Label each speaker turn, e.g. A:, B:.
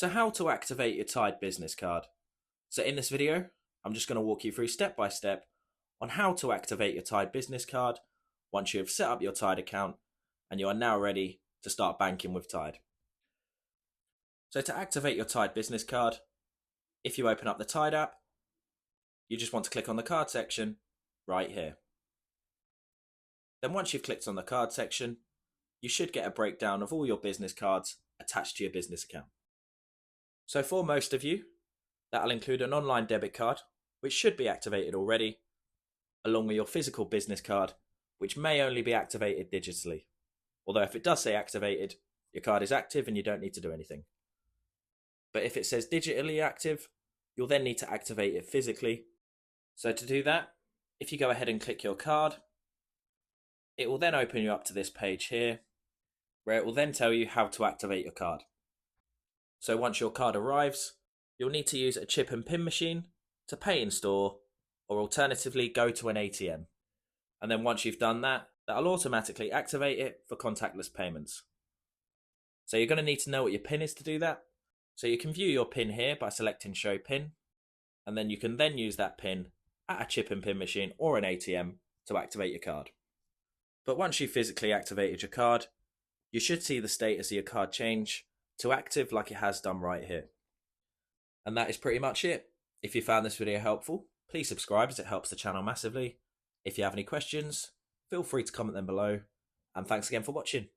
A: So how to activate your Tide business card. So in this video, I'm just going to walk you through step by step on how to activate your Tide business card once you have set up your Tide account and you are now ready to start banking with Tide. So to activate your Tide business card, if you open up the Tide app, you just want to click on the card section right here. Then once you've clicked on the card section, you should get a breakdown of all your business cards attached to your business account. So for most of you, that'll include an online debit card, which should be activated already, along with your physical business card, which may only be activated digitally. Although if it does say activated, your card is active and you don't need to do anything. But if it says digitally active, you'll then need to activate it physically. So to do that, if you go ahead and click your card, it will then open you up to this page here, where it will then tell you how to activate your card. So once your card arrives, you'll need to use a chip and PIN machine to pay in store, or alternatively go to an ATM. And then once you've done that, that'll automatically activate it for contactless payments. So you're going to need to know what your PIN is to do that. So you can view your PIN here by selecting Show PIN, and then you can then use that PIN at a chip and PIN machine or an ATM to activate your card. But once you've physically activated your card, you should see the status of your card change to active like it has done right here. And that is pretty much it. If you found this video helpful, please subscribe as it helps the channel massively. If you have any questions, feel free to comment them below. And thanks again for watching.